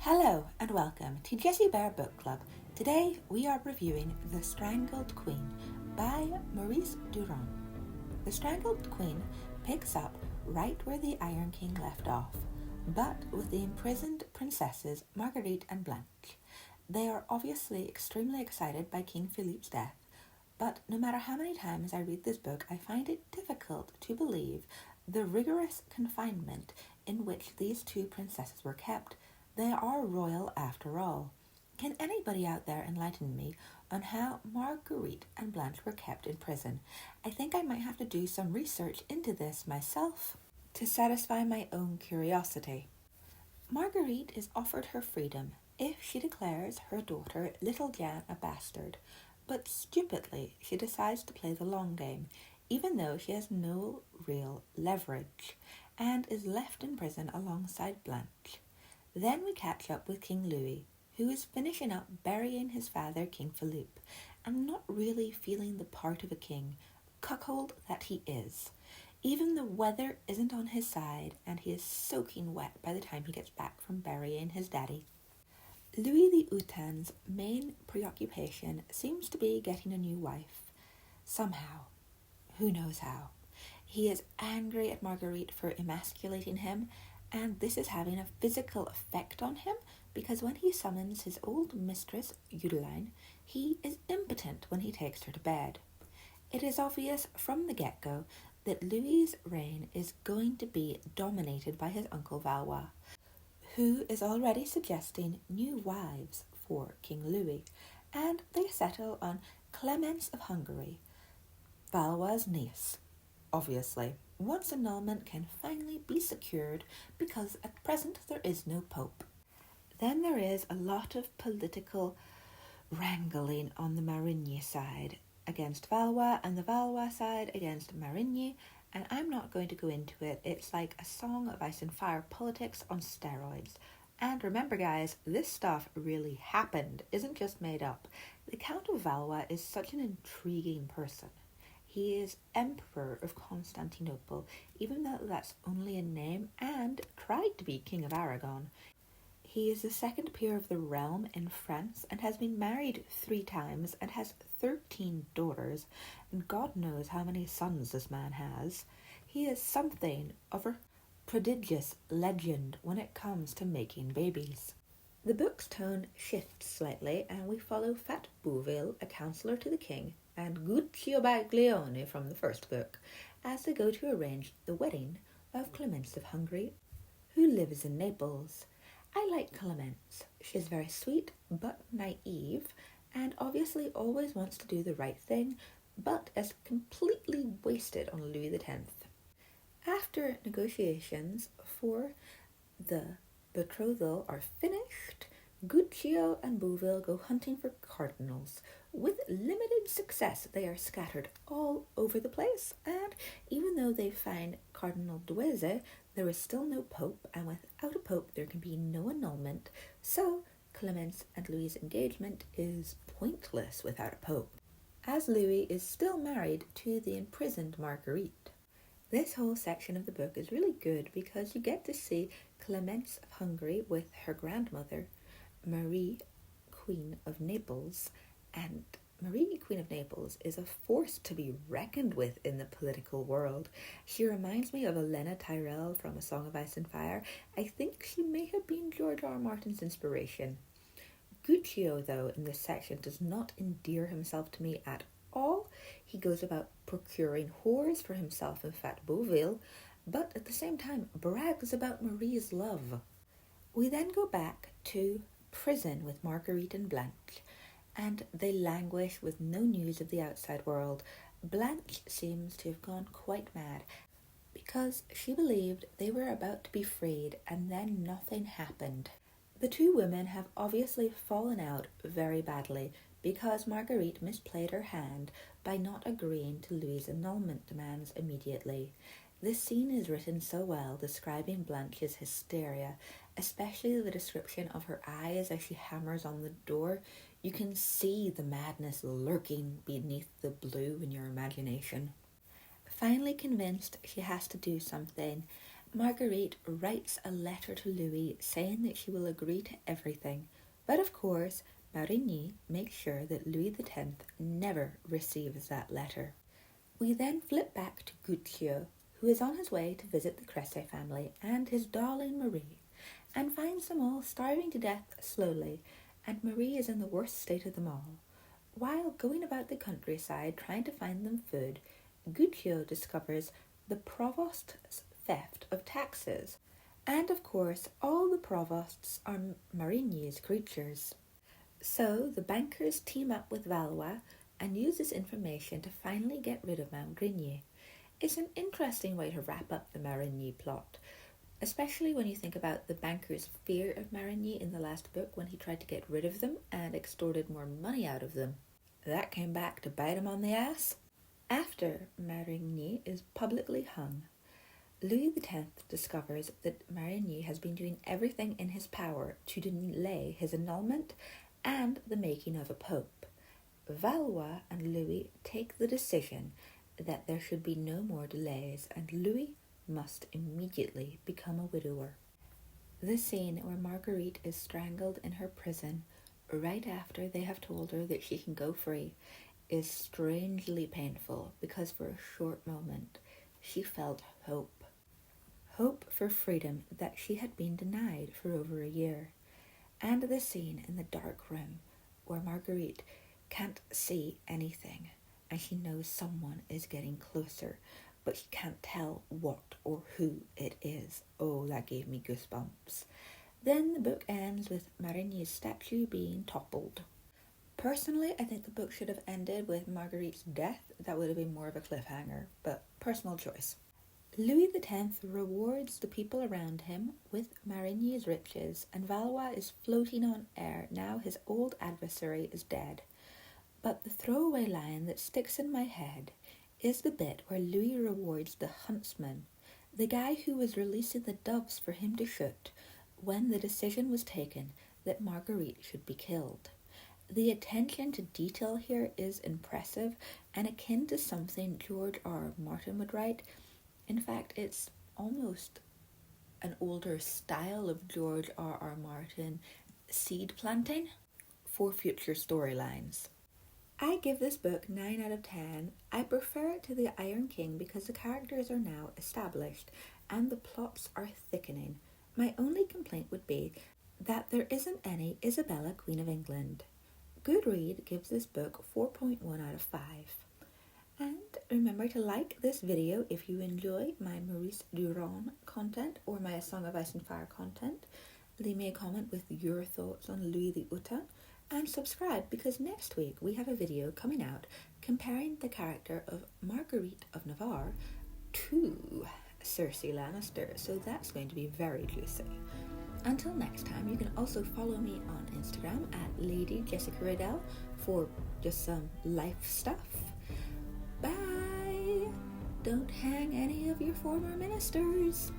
Hello and welcome to Jessie Bear Book Club. Today we are reviewing The Strangled Queen by Maurice Druon. The Strangled Queen picks up right where the Iron King left off, but with the imprisoned princesses Marguerite and Blanche. They are obviously extremely excited by King Philippe's death, but no matter how many times I read this book, I find it difficult to believe the rigorous confinement in which these two princesses were kept. They are royal after all. Can anybody out there enlighten me on how Marguerite and Blanche were kept in prison? I think I might have to do some research into this myself to satisfy my own curiosity. Marguerite is offered her freedom if she declares her daughter Little Jan a bastard, but stupidly she decides to play the long game, even though she has no real leverage, and is left in prison alongside Blanche. Then we catch up with King Louis, who is finishing up burying his father, King Philippe, and not really feeling the part of a king, cuckold that he is. Even the weather isn't on his side, and he is soaking wet by the time he gets back from burying his daddy. Louis the Hutin's main preoccupation seems to be getting a new wife. Somehow. Who knows how. He is angry at Marguerite for emasculating him, and this is having a physical effect on him because when he summons his old mistress, Eudeline, he is impotent when he takes her to bed. It is obvious from the get-go that Louis's reign is going to be dominated by his uncle Valois, who is already suggesting new wives for King Louis, and they settle on Clemence of Hungary, Valois' niece, obviously. Once annulment can finally be secured because at present there is no pope. Then there is a lot of political wrangling on the Marigny side against Valois and the Valois side against Marigny, and I'm not going to go into it. It's like a Song of Ice and Fire politics on steroids. And remember guys, this stuff really happened, isn't just made up. The Count of Valois is such an intriguing person. He is Emperor of Constantinople, even though that's only a name, and tried to be King of Aragon. He is the second peer of the realm in France and has been married 3 times and has 13 daughters, and God knows how many sons this man has. He is something of a prodigious legend when it comes to making babies. The book's tone shifts slightly, and we follow Fat Bouville, a counsellor to the king, and Guccio Baglione from the first book, as they go to arrange the wedding of Clemence of Hungary, who lives in Naples. I like Clemence. She's very sweet but naive, and obviously always wants to do the right thing, but is completely wasted on Louis X. After negotiations for the betrothal are finished, Guccio and Bouville go hunting for cardinals. With limited success, they are scattered all over the place, and even though they find Cardinal Duese, there is still no pope, and without a pope there can be no annulment, so Clemence and Louis' engagement is pointless without a pope, as Louis is still married to the imprisoned Marguerite. This whole section of the book is really good because you get to see Clemence of Hungary with her grandmother, Marie, Queen of Naples, and Marie, Queen of Naples, is a force to be reckoned with in the political world. She reminds me of Olenna Tyrell from A Song of Ice and Fire. I think she may have been George R. R. Martin's inspiration. Guccio, though, in this section does not endear himself to me at all. He goes about procuring whores for himself and Fat Bouville, but at the same time brags about Marie's love. We then go back to prison with Marguerite and Blanche, and they languish with no news of the outside world. Blanche seems to have gone quite mad because she believed they were about to be freed, and then nothing happened. The two women have obviously fallen out very badly because Marguerite misplayed her hand by not agreeing to Louis' annulment demands immediately. This scene is written so well, describing Blanche's hysteria, especially the description of her eyes as she hammers on the door. You can see the madness lurking beneath the blue in your imagination. Finally convinced she has to do something, Marguerite writes a letter to Louis saying that she will agree to everything, but of course Marigny makes sure that Louis X never receives that letter. We then flip back to Guccio, who is on his way to visit the Cressy family and his darling Marie, and finds them all starving to death slowly, and Marie is in the worst state of them all. While going about the countryside trying to find them food, Guccio discovers the provost's theft of taxes, and of course all the provosts are Marigny's creatures. So the bankers team up with Valois and use this information to finally get rid of Marigny. It's an interesting way to wrap up the Marigny plot, especially when you think about the bankers' fear of Marigny in the last book when he tried to get rid of them and extorted more money out of them. That came back to bite him on the ass. After Marigny is publicly hung, Louis X discovers that Marigny has been doing everything in his power to delay his annulment and the making of a pope. Valois and Louis take the decision that there should be no more delays, and Louis must immediately become a widower. The scene where Marguerite is strangled in her prison right after they have told her that she can go free is strangely painful, because for a short moment she felt hope. Hope for freedom that she had been denied for over a year. And the scene in the dark room where Marguerite can't see anything and she knows someone is getting closer, but she can't tell what or who it is. Oh, that gave me goosebumps. Then the book ends with Marigny's statue being toppled. Personally, I think the book should have ended with Marguerite's death. That would have been more of a cliffhanger, but personal choice. Louis X rewards the people around him with Marigny's riches, and Valois is floating on air now his old adversary is dead. But the throwaway line that sticks in my head is the bit where Louis rewards the huntsman, the guy who was releasing the doves for him to shoot, when the decision was taken that Marguerite should be killed. The attention to detail here is impressive and akin to something George R. Martin would write. In fact, it's almost an older style of George R. R. Martin seed planting for future storylines. I give this book 9 out of 10. I prefer it to The Iron King because the characters are now established and the plots are thickening. My only complaint would be that there isn't any Isabella, Queen of England. Goodread gives this book 4.1 out of 5. And remember to like this video if you enjoy my Maurice Druon content or my A Song of Ice and Fire content. Leave me a comment with your thoughts on Louis the Uta, and subscribe because next week we have a video coming out comparing the character of Marguerite of Navarre to Cersei Lannister, so that's going to be very juicy. Until next time, you can also follow me on Instagram at Lady Jessica Riddell for just some life stuff. Bye! Don't hang any of your former ministers.